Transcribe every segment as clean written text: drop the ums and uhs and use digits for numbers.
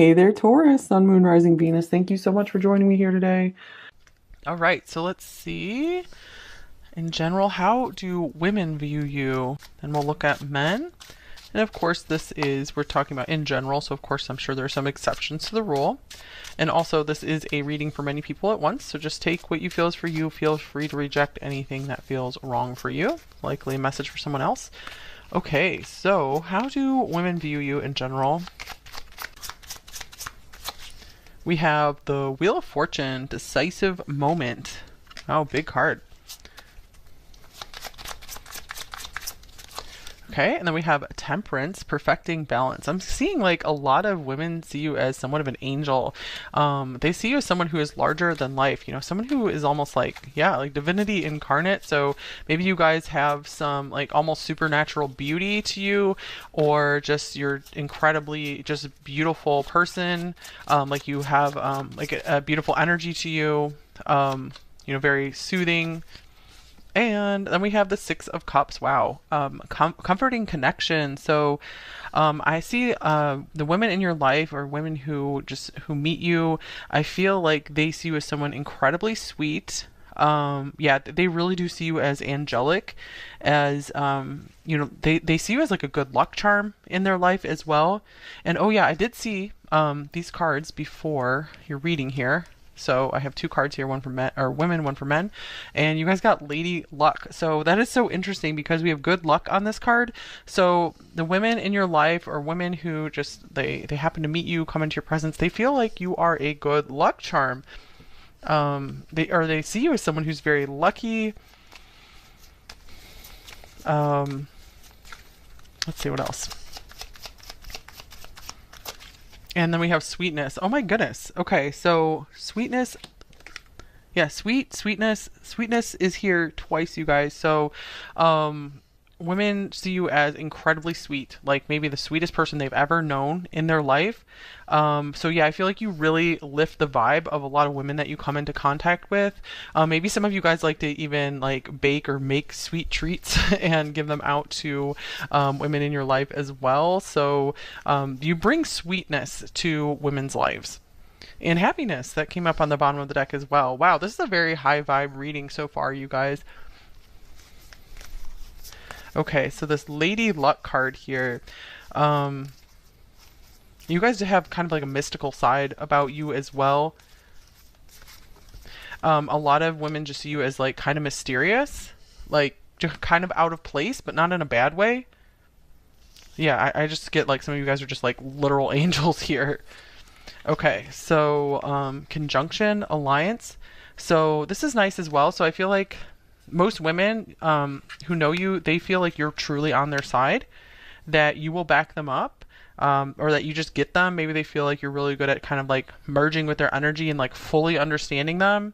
Hey there, Taurus, Sun, Moon, Rising, Venus. Thank you so much for joining me here today. All right, so let's see. In general, how do women view you? And we'll look at men. And of course, we're talking about in general, so of course, I'm sure there are some exceptions to the rule. And also, this is a reading for many people at once, so just take what you feel is for you. Feel free to reject anything that feels wrong for you, likely a message for someone else. Okay, so how do women view you in general? We have the Wheel of Fortune, decisive moment. Oh, big card. Okay, and then we have Temperance, perfecting balance. I'm seeing like a lot of women see you as somewhat of an angel. They see you as someone who is larger than life, someone who is almost like, yeah, like divinity incarnate. So maybe you guys have some like almost supernatural beauty to you, or just you're incredibly just beautiful person. Like you have like a beautiful energy to you, very soothing. And then we have the Six of Cups. Wow. Comforting connection. So I see the women in your life, or women who meet you, I feel like they see you as someone incredibly sweet. Yeah, they really do see you as angelic, as they see you as like a good luck charm in their life as well. And oh yeah, I did see these cards before your reading here. So I have two cards here, one for men or women, one for men, and you guys got Lady Luck. So that is so interesting because we have good luck on this card. So the women in your life, or women who just they happen to meet you, come into your presence, they feel like you are a good luck charm. They see you as someone who's very lucky. Let's see what else. And then we have sweetness. Oh my goodness. Okay, so sweetness. Yeah, sweetness. Sweetness is here twice, you guys. So, women see you as incredibly sweet, like maybe the sweetest person they've ever known in their life. So yeah, I feel like you really lift the vibe of a lot of women that you come into contact with. Maybe some of you guys like to even like bake or make sweet treats and give them out to women in your life as well. So you bring sweetness to women's lives. And happiness, that came up on the bottom of the deck as well. Wow, this is a very high vibe reading so far, you guys. Okay, so this Lady Luck card here, you guys have kind of like a mystical side about you as well. A lot of women just see you as like kind of mysterious, like just kind of out of place, but not in a bad way. Yeah, I just get like some of you guys are just like literal angels here. Okay, so conjunction, alliance. So this is nice as well. So I feel like most women who know you, they feel like you're truly on their side, that you will back them up, or that you just get them. Maybe they feel like you're really good at kind of like merging with their energy and like fully understanding them.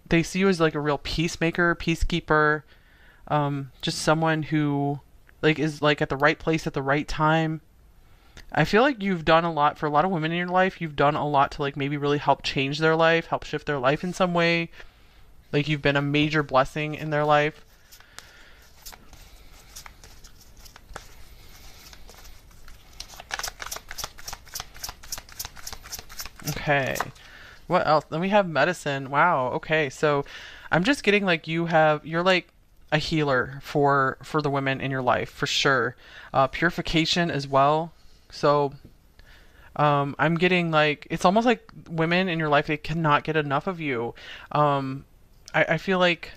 They see you as like a real peacemaker, peacekeeper, just someone who like is like at the right place at the right time. I feel like you've done a lot for a lot of women in your life. You've done a lot to like maybe really help change their life, help shift their life in some way. Like you've been a major blessing in their life. Okay. What else? Then we have medicine. Wow. Okay. So I'm just getting like you're like a healer for the women in your life for sure. Purification as well. So I'm getting like it's almost like women in your life, they cannot get enough of you. I feel like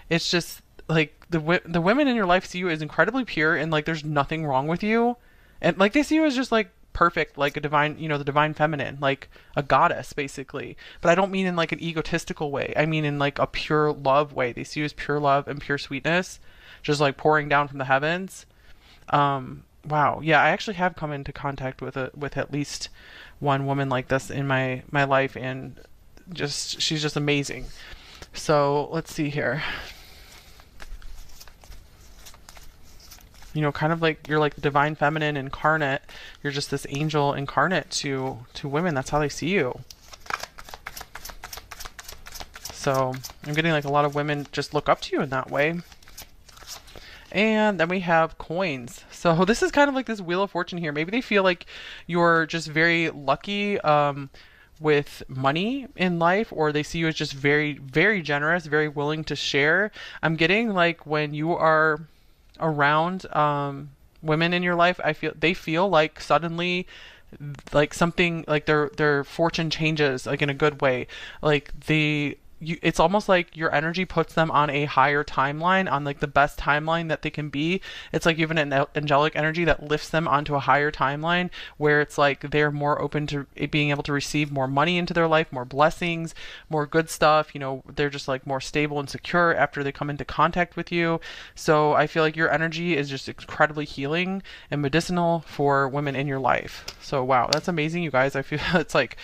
it's just like the women in your life see you as incredibly pure, and like there's nothing wrong with you, and like they see you as just like perfect, like a divine, the divine feminine, like a goddess basically. But I don't mean in like an egotistical way. I mean in like a pure love way. They see you as pure love and pure sweetness, just like pouring down from the heavens. Wow. Yeah, I actually have come into contact with at least one woman like this in my life, and just she's just amazing. So let's see here. Kind of like you're like the divine feminine incarnate. You're just this angel incarnate to women. That's how they see you. So I'm getting like a lot of women just look up to you in that way. And then we have coins. So this is kind of like this Wheel of Fortune here. Maybe they feel like you're just very lucky with money in life, or they see you as just very, very generous, very willing to share. I'm getting like when you are around women in your life, I feel they feel like suddenly like something like their fortune changes like in a good way. Like it's almost like your energy puts them on a higher timeline, on like the best timeline that they can be. It's like you have an angelic energy that lifts them onto a higher timeline where it's like they're more open to it being able to receive more money into their life, more blessings, more good stuff. You know, they're just like more stable and secure after they come into contact with you. So I feel like your energy is just incredibly healing and medicinal for women in your life. So wow, that's amazing, you guys. I feel it's like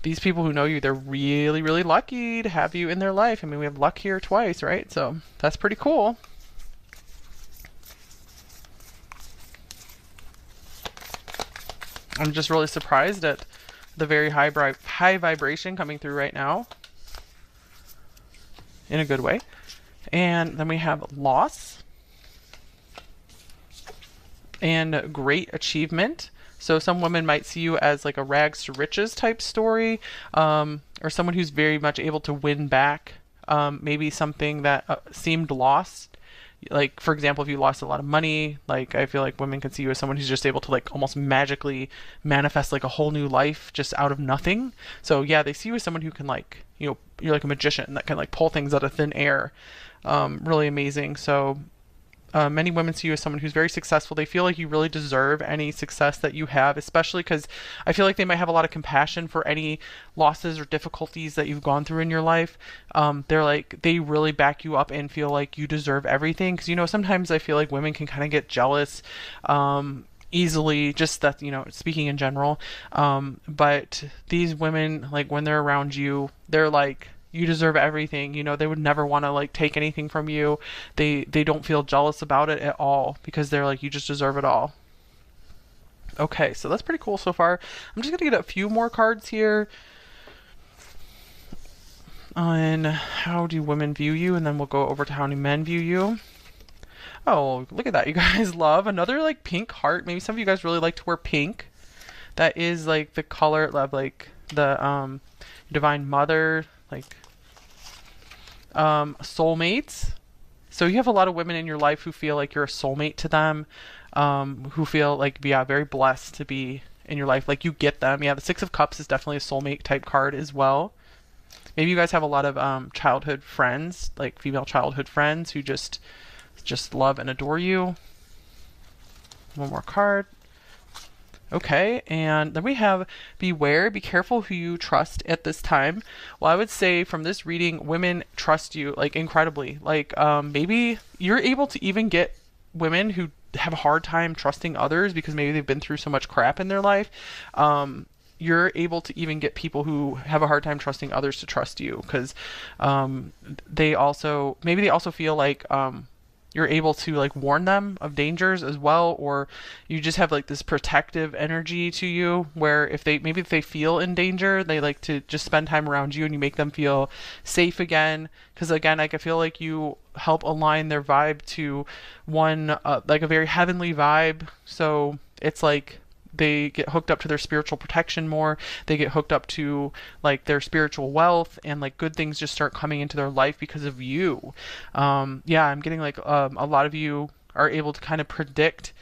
these people who know you, they're really, really lucky to have you in their life. I mean, we have luck here twice, right? So that's pretty cool. I'm just really surprised at the very high vibration coming through right now in a good way. And then we have loss and great achievement. So some women might see you as like a rags to riches type story, or someone who's very much able to win back maybe something that seemed lost. Like, for example, if you lost a lot of money, like I feel like women can see you as someone who's just able to like almost magically manifest like a whole new life just out of nothing. So yeah, they see you as someone who can like, you know, you're like a magician that can like pull things out of thin air. Really amazing. So many women see you as someone who's very successful. They feel like you really deserve any success that you have, especially because I feel like they might have a lot of compassion for any losses or difficulties that you've gone through in your life. They're like, they really back you up and feel like you deserve everything. Because, you know, sometimes I feel like women can kind of get jealous. Easily, just that, you know, speaking in general, but these women, like when they're around you, they're like, you deserve everything. You know, they would never want to like take anything from you. They don't feel jealous about it at all because they're like, you just deserve it all. Okay, so that's pretty cool so far. I'm just gonna get a few more cards here on how do women view you, and then we'll go over to how do men view you. Oh, look at that, you guys love another like pink heart. Maybe some of you guys really like to wear pink. That is like the color of like the divine mother, like soulmates. So you have a lot of women in your life who feel like you're a soulmate to them, who feel like, yeah, very blessed to be in your life. Like you get them. Yeah, the Six of Cups is definitely a soulmate type card as well. Maybe you guys have a lot of childhood friends, like female childhood friends who just love and adore you. One more card. Okay, and then we have beware, be careful who you trust at this time. Well, I would say from this reading, women trust you like incredibly. Like maybe you're able to even get women who have a hard time trusting others because maybe they've been through so much crap in their life. You're able to even get people who have a hard time trusting others to trust you because they also feel like you're able to like warn them of dangers as well, or you just have like this protective energy to you where if they feel in danger, they like to just spend time around you and you make them feel safe again. Because again, like I feel like you help align their vibe to one like a very heavenly vibe. So it's like they get hooked up to their spiritual protection more. They get hooked up to like their spiritual wealth, and like good things just start coming into their life because of you. Yeah, I'm getting like a lot of you are able to kind of predict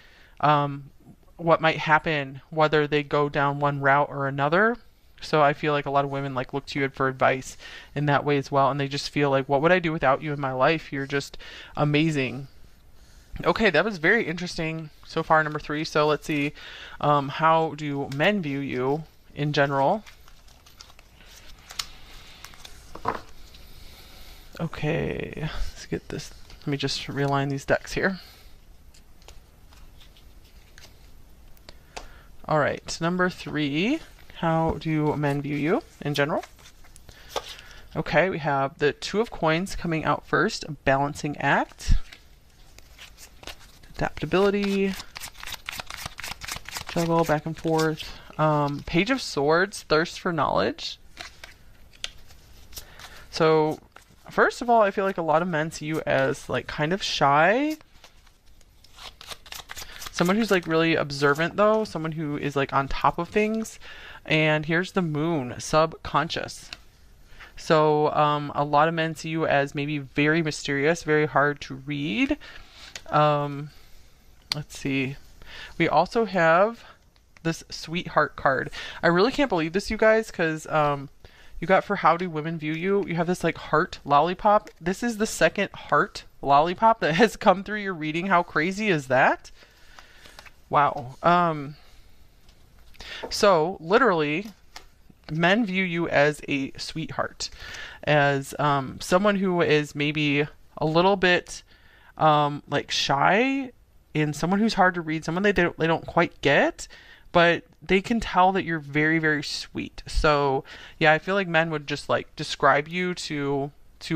what might happen, whether they go down one route or another. So I feel like a lot of women like look to you for advice in that way as well, and they just feel like, what would I do without you in my life? You're just amazing. Okay, that was very interesting so far, number 3. So let's see, how do men view you in general? Okay, let's get this. Let me just realign these decks here. All right, number 3, how do men view you in general? Okay, we have the Two of Coins coming out first, a balancing act. Adaptability, juggle back and forth. Page of Swords, thirst for knowledge. So first of all, I feel like a lot of men see you as like kind of shy, Someone who's like really observant though, someone who is like on top of things. And here's the moon, subconscious. So a lot of men see you as maybe very mysterious, very hard to read. Um, let's see. We also have this sweetheart card. I really can't believe this, you guys, because you got for how do women view you, you have this like heart lollipop. This is the second heart lollipop that has come through your reading. How crazy is that? Wow. So literally, men view you as a sweetheart, as someone who is maybe a little bit like shy, and someone who's hard to read, someone they don't quite get, but they can tell that you're very, very sweet. So yeah, I feel like men would just like describe you to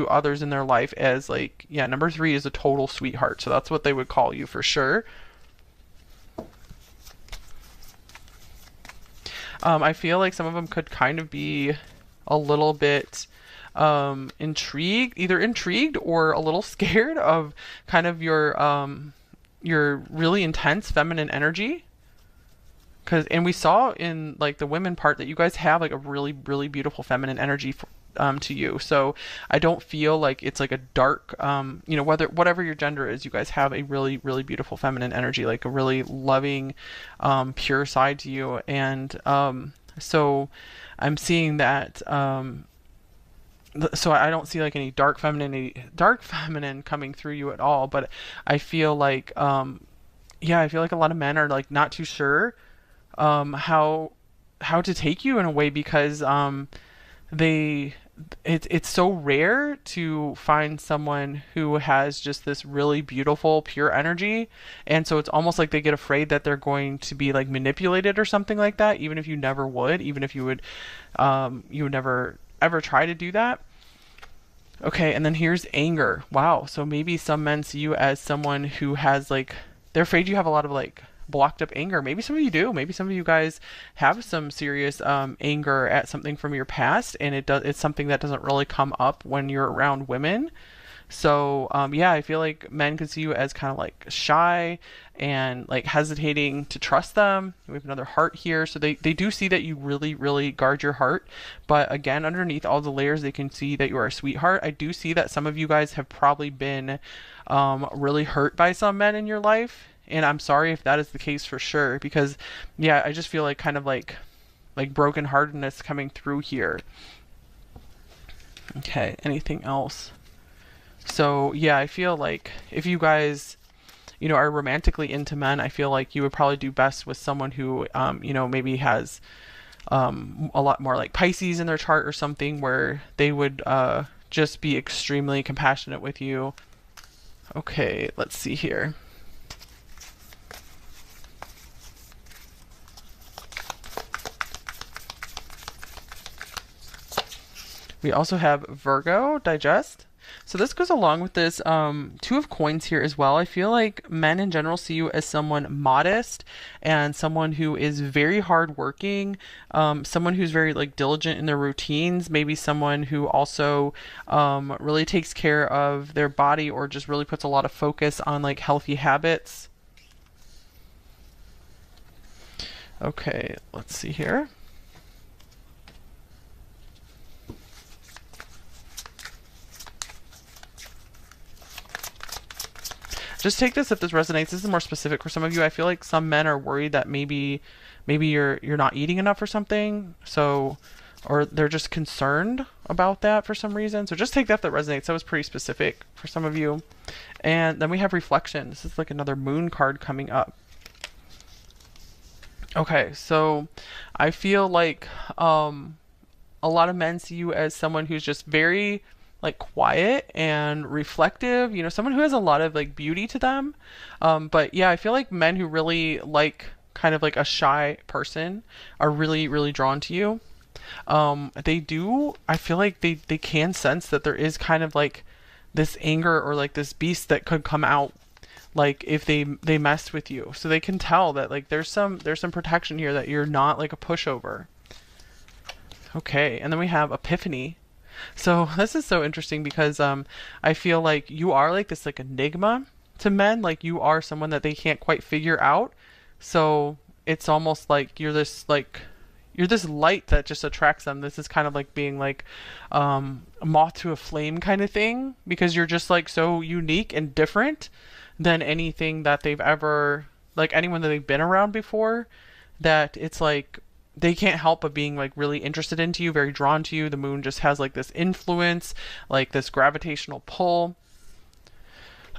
others in their life as like, yeah, number three is a total sweetheart. So that's what they would call you for sure. I feel like some of them could kind of be a little bit intrigued, either intrigued or a little scared of kind of your really intense feminine energy. And we saw in like the women part that you guys have like a really, really beautiful feminine energy to you. So I don't feel like it's like a dark, whatever your gender is, you guys have a really, really beautiful feminine energy, like a really loving, pure side to you. And so I'm seeing that. So I don't see like any dark feminine coming through you at all. But I feel like, yeah, I feel like a lot of men are like not too sure how to take you in a way, because they it's so rare to find someone who has just this really beautiful pure energy, and so it's almost like they get afraid that they're going to be like manipulated or something like that, even if you never would, even if you would never ever try to do that. Okay, and then here's anger. Wow, so maybe some men see you as someone who has like, they're afraid you have a lot of like blocked up anger. Maybe some of you do. Maybe some of you guys have some serious anger at something from your past, and it's something that doesn't really come up when you're around women. So yeah, I feel like men could see you as kind of like shy and like hesitating to trust them. We have another heart here. So they do see that you really, really guard your heart. But again, underneath all the layers, they can see that you are a sweetheart. I do see that some of you guys have probably been really hurt by some men in your life. And I'm sorry if that is the case for sure, because yeah, I just feel like kind of like brokenheartedness coming through here. Okay, anything else? So yeah, I feel like if you guys, are romantically into men, I feel like you would probably do best with someone who, maybe has a lot more like Pisces in their chart or something, where they would just be extremely compassionate with you. Okay, let's see here. We also have Virgo, digest. So this goes along with this two of coins here as well. I feel like men in general see you as someone modest and someone who is very hardworking, someone who's very like diligent in their routines, maybe someone who also really takes care of their body, or just really puts a lot of focus on like healthy habits. Okay, let's see here. Just take this if this resonates. This is more specific for some of you. I feel like some men are worried that maybe you're not eating enough or something. So, or they're just concerned about that for some reason. So just take that if that resonates. That was pretty specific for some of you. And then we have reflection. This is like another moon card coming up. Okay, so I feel like a lot of men see you as someone who's just very like quiet and reflective, someone who has a lot of like beauty to them. But yeah, I feel like men who really like kind of like a shy person are really, really drawn to you. I feel like they can sense that there is kind of like this anger or like this beast that could come out like if they messed with you. So they can tell that like there's some protection here, that you're not like a pushover. Okay, and then we have epiphany. So this is so interesting because I feel like you are like this like enigma, to men. Like you are someone that they can't quite figure out. So it's almost like you're this light that just attracts them. This is kind of like being like a moth to a flame kind of thing, because you're just like so unique and different than anything that they've ever, like anyone that they've been around before, that it's like they can't help but being like really interested into you, very drawn to you. The moon just has like this influence, like this gravitational pull.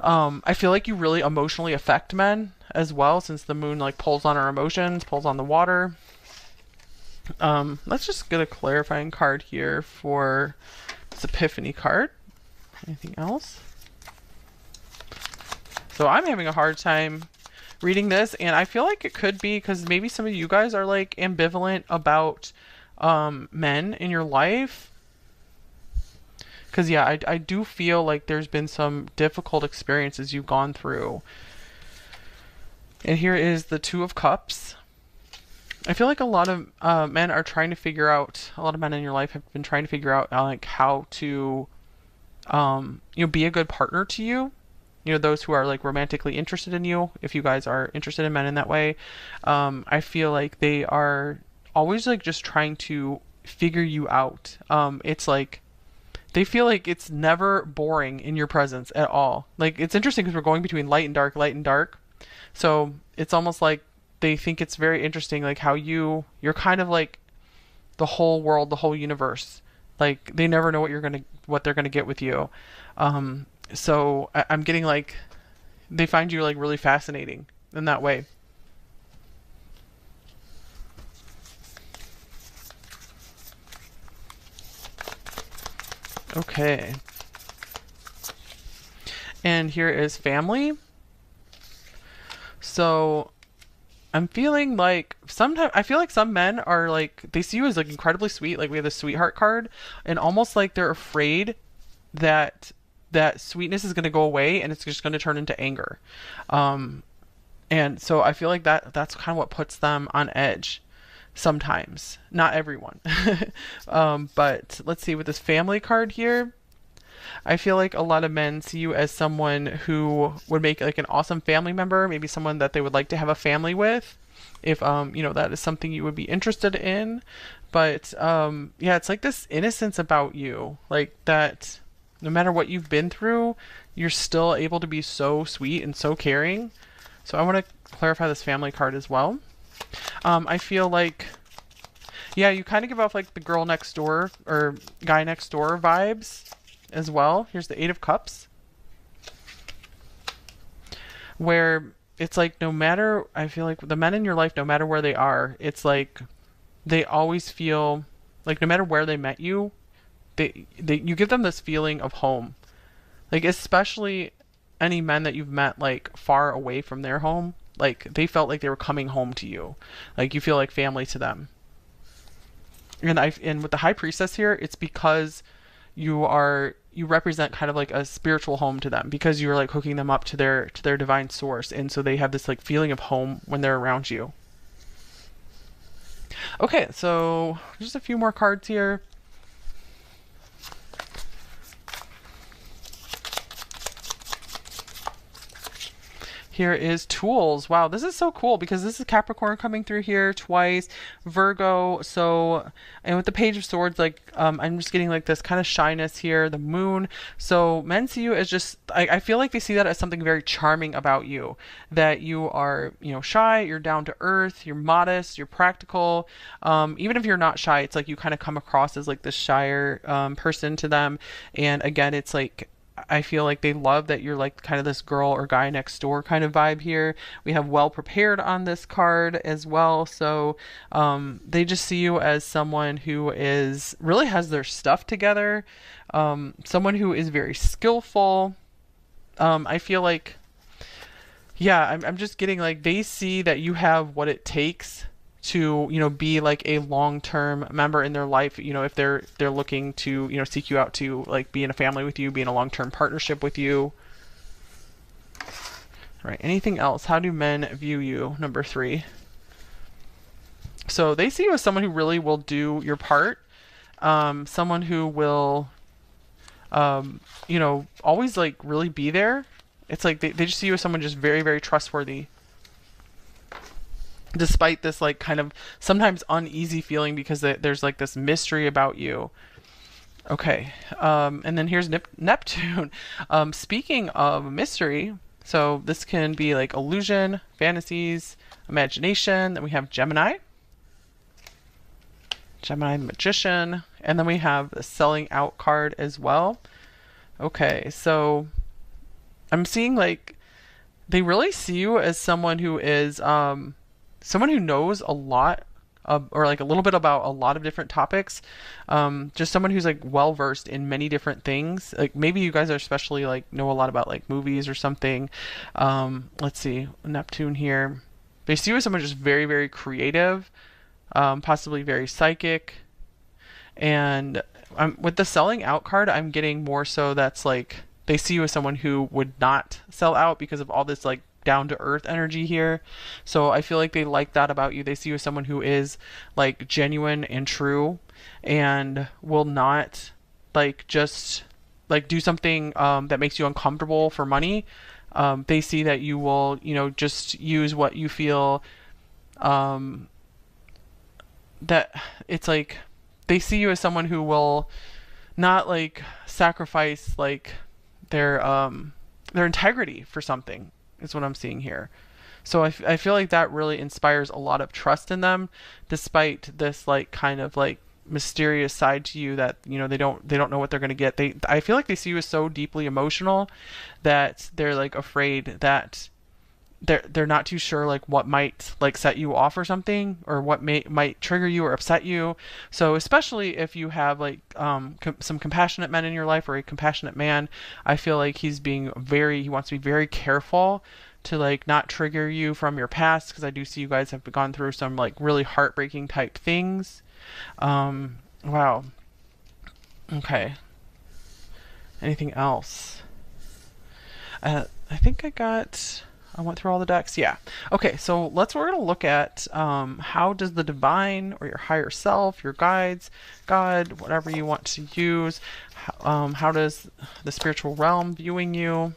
I feel like you really emotionally affect men as well, since the moon like pulls on our emotions, pulls on the water. Let's just get a clarifying card here for this Epiphany card. Anything else? So I'm having a hard time reading this, and I feel like it could be because maybe some of you guys are like ambivalent about men in your life. Because yeah, I do feel like there's been some difficult experiences you've gone through. And here is the Two of Cups. I feel like a lot of men are trying to figure out, a lot of men in your life have been trying to figure out like how to, be a good partner to you. Those who are like romantically interested in you, if you guys are interested in men in that way. I feel like they are always like just trying to figure you out. It's like, they feel like it's never boring in your presence at all. Like, it's interesting because we're going between light and dark, light and dark. So it's almost like they think it's very interesting, like how you're kind of like the whole world, the whole universe. Like they never know what they're gonna get with you. So I'm getting like they find you like really fascinating in that way. Okay. And here is family. So I'm feeling like sometimes I feel like some men are like they see you as like incredibly sweet, like we have the sweetheart card, and almost like they're afraid that that sweetness is going to go away and it's just going to turn into anger. Um and so I feel like that's kind of what puts them on edge sometimes. Not everyone. But let's see with this family card here. I feel like a lot of men see you as someone who would make like an awesome family member, maybe someone that they would like to have a family with, if that is something you would be interested in. But yeah, it's like this innocence about you, like that no matter what you've been through, you're still able to be so sweet and so caring. So I want to clarify this family card as well. I feel like yeah, you kind of give off like the girl next door or guy next door vibes as well. Here's the Eight of Cups, where it's like no matter, I feel like the men in your life, no matter where they are, it's like they always feel like no matter where they met you, they you give them this feeling of home. Like especially any men that you've met like far away from their home, like they felt like they were coming home to you. Like you feel like family to them. And with the High Priestess here, it's because you represent kind of like a spiritual home to them, because you're like hooking them up to their divine source, and so they have this like feeling of home when they're around you. Okay, so just a few more cards here. Here is tools. Wow, this is so cool because this is Capricorn coming through here twice, Virgo. So, and with the Page of Swords, like I'm just getting like this kind of shyness here, the moon. So men see you as just, I feel like they see that as something very charming about you, that you are, shy, you're down to earth, you're modest, you're practical. Even if you're not shy, it's like you kind of come across as like this shyer person to them. And again, it's like, I feel like they love that you're like kind of this girl or guy next door kind of vibe here. We have well prepared on this card as well. So they just see you as someone who is really has their stuff together, someone who is very skillful. I feel like, yeah, I'm just getting like they see that you have what it takes to be like a long-term member in their life, if they're looking to seek you out to like be in a family with you, be in a long-term partnership with you. All right, anything else? How do men view you? Number 3. So they see you as someone who really will do your part, someone who will always like really be there It's like they just see you as someone just very, very trustworthy, despite this like kind of sometimes uneasy feeling because there's like this mystery about you. Okay, and then here's Neptune. Speaking of mystery, so this can be like illusion, fantasies, imagination. Then we have Gemini, Gemini the Magician, and then we have the selling out card as well. Okay, so I'm seeing like they really see you as someone who is someone who knows a lot or like a little bit about a lot of different topics. Just someone who's like well versed in many different things. Like maybe you guys are especially like know a lot about like movies or something. Let's see, Neptune here. They see you as someone just very, very creative, possibly very psychic. And with the selling out card, I'm getting more so that's like they see you as someone who would not sell out because of all this like down to earth energy here. So I feel like they like that about you. They see you as someone who is like genuine and true and will not like just like do something that makes you uncomfortable for money. They see that you will, you know, just use what you feel that it's like they see you as someone who will not like sacrifice like their integrity for something is what I'm seeing here. So I feel like that really inspires a lot of trust in them, despite this like kind of like mysterious side to you that you know they don't know what they're gonna get. I feel like they see you as so deeply emotional that they're like afraid that they're not too sure like what might like set you off or something or what might trigger you or upset you. So especially if you have like some compassionate men in your life or a compassionate man, I feel like he wants to be very careful to like not trigger you from your past, because I do see you guys have gone through some like really heartbreaking type things. Wow. Okay. Anything else? I think I went through all the decks. Yeah. Okay, so we're going to look at how does the divine or your higher self, your guides, God, whatever you want to use, how does the spiritual realm viewing you?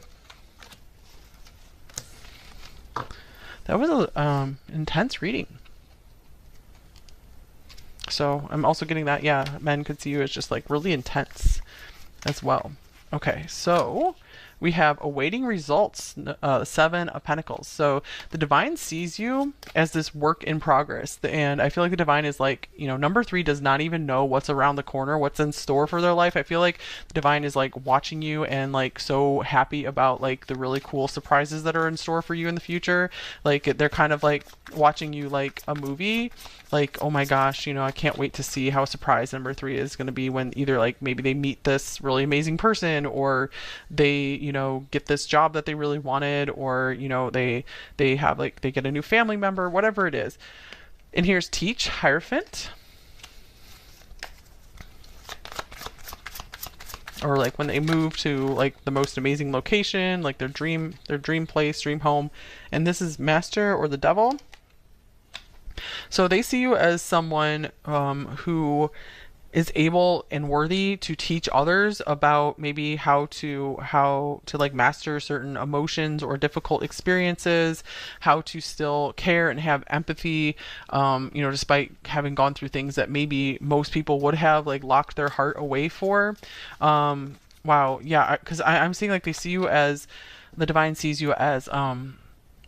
That was a intense reading. So I'm also getting that, yeah, men could see you as just like really intense as well. Okay, so we have awaiting results, Seven of Pentacles. So the divine sees you as this work in progress. And I feel like the divine is like, you know, number 3 does not even know what's around the corner, what's in store for their life. I feel like the divine is like watching you and like so happy about like the really cool surprises that are in store for you in the future. Like they're kind of like watching you like a movie. Like, oh my gosh, you know, I can't wait to see how surprised number 3 is going to be when either like maybe they meet this really amazing person or they, you know, get this job that they really wanted, or, you know, they have like they get a new family member, whatever it is. And here's Teach, Hierophant. Or like when they move to like the most amazing location, like their dream place, dream home. And this is Master or the Devil. So they see you as someone who is able and worthy to teach others about maybe how to like master certain emotions or difficult experiences, how to still care and have empathy, you know, despite having gone through things that maybe most people would have like locked their heart away for. Wow, yeah, because I'm seeing like they see you as the divine sees you as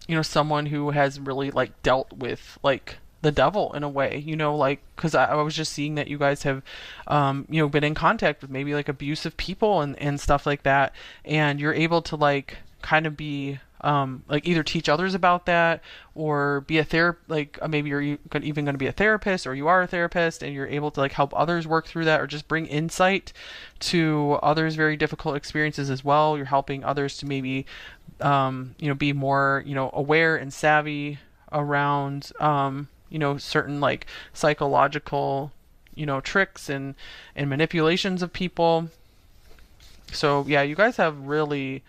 you know, someone who has really like dealt with like the devil in a way, you know, like because I was just seeing that you guys have you know, been in contact with maybe like abusive people and stuff like that, and you're able to like kind of be like either teach others about that or be a like maybe you're even going to be a therapist, or you are a therapist and you're able to like help others work through that or just bring insight to others' very difficult experiences as well. You're helping others to maybe you know, be more, you know, aware and savvy around you know, certain like psychological, you know, tricks and manipulations of people. So yeah, you guys have really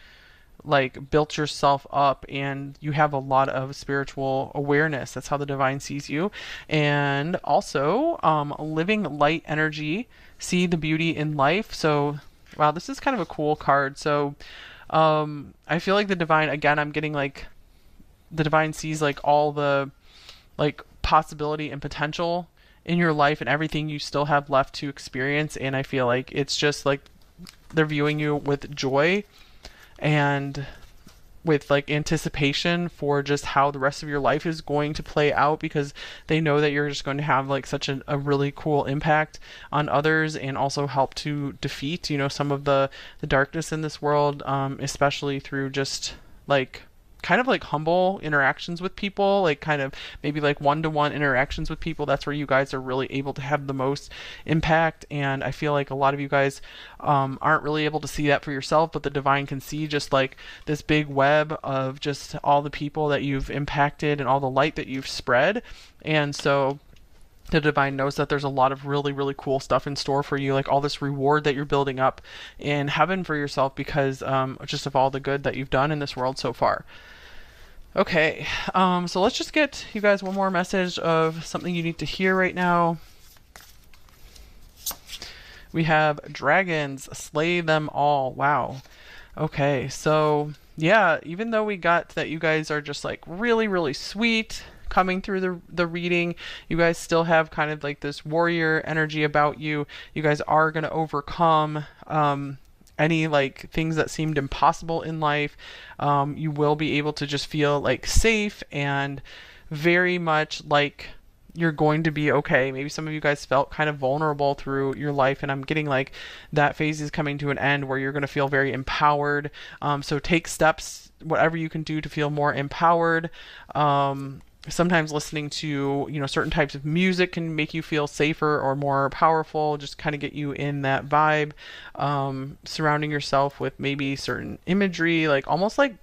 like built yourself up and you have a lot of spiritual awareness. That's how the divine sees you. And also living light energy, see the beauty in life. So wow, this is kind of a cool card. So I feel like the divine, again, I'm getting like the divine sees like all the like possibility and potential in your life and everything you still have left to experience. And I feel like it's just like they're viewing you with joy and with like anticipation for just how the rest of your life is going to play out, because they know that you're just going to have like such a really cool impact on others and also help to defeat, you know, some of the darkness in this world, especially through just like kind of like humble interactions with people, like kind of maybe like one-to-one interactions with people. That's where you guys are really able to have the most impact. And I feel like a lot of you guys aren't really able to see that for yourself, but the divine can see just like this big web of just all the people that you've impacted and all the light that you've spread. And so the divine knows that there's a lot of really, really cool stuff in store for you, like all this reward that you're building up in heaven for yourself because just of all the good that you've done in this world so far. Okay, so let's just get you guys one more message of something you need to hear right now. We have dragons, slay them all. Wow. Okay, so yeah, even though we got that you guys are just like really, really sweet coming through the reading, you guys still have kind of like this warrior energy about you. You guys are going to overcome any like things that seemed impossible in life. You will be able to just feel like safe and very much like you're going to be okay. Maybe some of you guys felt kind of vulnerable through your life, and I'm getting like that phase is coming to an end where you're going to feel very empowered. So take steps, whatever you can do to feel more empowered. Sometimes listening to, you know, certain types of music can make you feel safer or more powerful, just kind of get you in that vibe. Surrounding yourself with maybe certain imagery, like almost like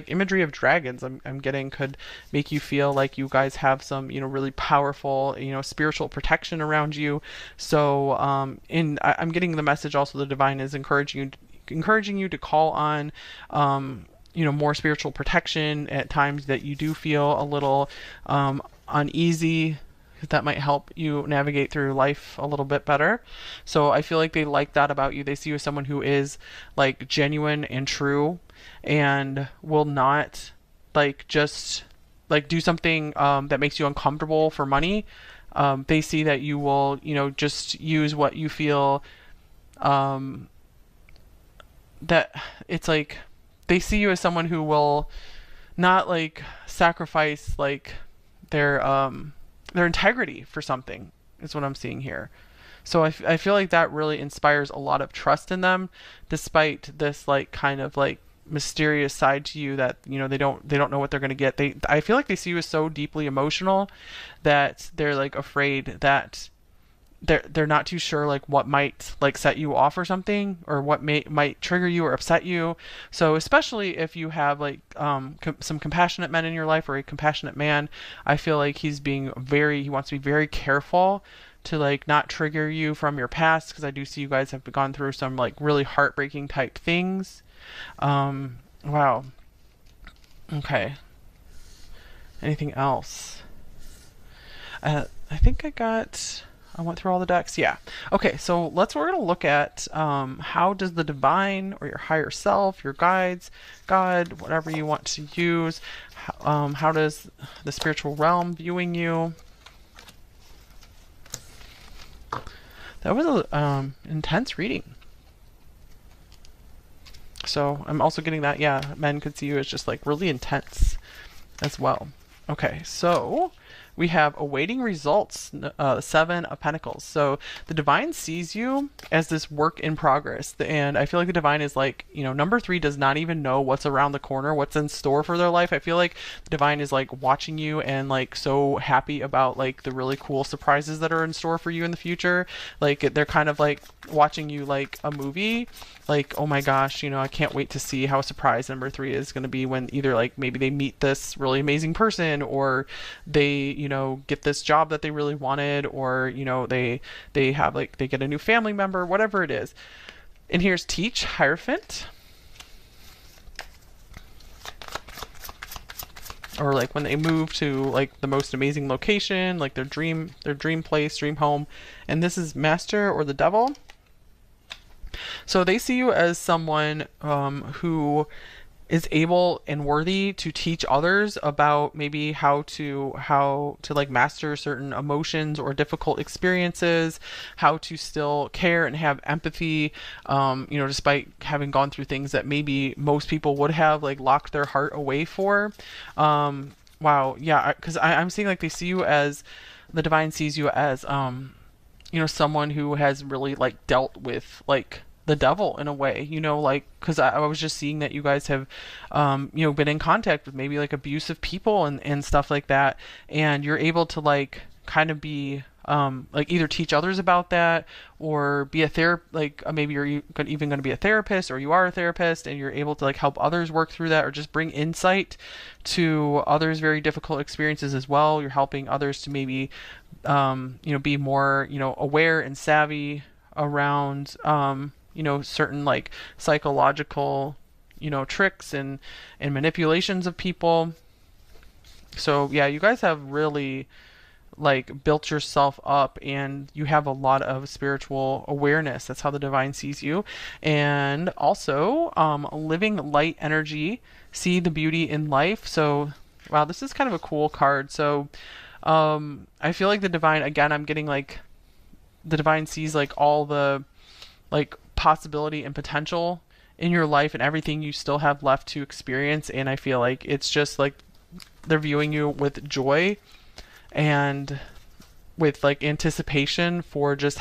imagery of dragons, I'm getting could make you feel like you guys have some, you know, really powerful, you know, spiritual protection around you. So I'm getting the message also the divine is encouraging you to call on you know, more spiritual protection at times that you do feel a little uneasy. That might help you navigate through life a little bit better. So I feel like they like that about you. They see you as someone who is like genuine and true and will not like just like do something that makes you uncomfortable for money. They see that you will, you know, just use what you feel that it's like they see you as someone who will not like sacrifice like their integrity for something is what I'm seeing here. So I feel like that really inspires a lot of trust in them, despite this like kind of like mysterious side to you that, you know, they don't know what they're going to get. I feel like they see you as so deeply emotional that they're like afraid that they're not too sure like what might like set you off or something, or what might trigger you or upset you. So especially if you have like some compassionate men in your life or a compassionate man, I feel like he wants to be very careful to like not trigger you from your past, because I do see you guys have gone through some like really heartbreaking type things. Wow. Okay. Anything else? I think I went through all the decks. Yeah. Okay, so we're going to look at how does the divine or your higher self, your guides, God, whatever you want to use, how does the spiritual realm viewing you? That was a intense reading. So I'm also getting that, yeah, men could see you as just like really intense as well. Okay, so we have awaiting results, Seven of Pentacles. So the divine sees you as this work in progress. And I feel like the divine is like, you know, number 3 does not even know what's around the corner, what's in store for their life. I feel like the divine is like watching you and like so happy about like the really cool surprises that are in store for you in the future. Like they're kind of like watching you like a movie. Like, oh my gosh, you know, I can't wait to see how surprised number 3 is going to be when either like maybe they meet this really amazing person, or they, you know, get this job that they really wanted, or, you know, they have like they get a new family member, whatever it is. And here's Teach, Hierophant. Or like when they move to like the most amazing location, like their dream place, dream home. And this is Master or the Devil. So they see you as someone who is able and worthy to teach others about maybe how to like master certain emotions or difficult experiences, how to still care and have empathy, despite having gone through things that maybe most people would have like locked their heart away for. Wow, yeah, because I'm seeing like they see you as the divine sees you as someone who has really like dealt with like the devil in a way, like because I was just seeing that you guys have been in contact with maybe like abusive people and stuff like that, and you're able to like kind of be like either teach others about that or be a like maybe you're even going to be a therapist, or you are a therapist and you're able to like help others work through that, or just bring insight to others very difficult experiences as well. You're helping others to maybe be more, aware and savvy around, certain like psychological, tricks and manipulations of people. So yeah, you guys have really like built yourself up, and you have a lot of spiritual awareness. That's how the divine sees you. And also living light energy, see the beauty in life. So wow, this is kind of a cool card. So I feel like the divine, again, I'm getting like the divine sees like all the like possibility and potential in your life and everything you still have left to experience. And I feel like it's just like they're viewing you with joy and with like anticipation for just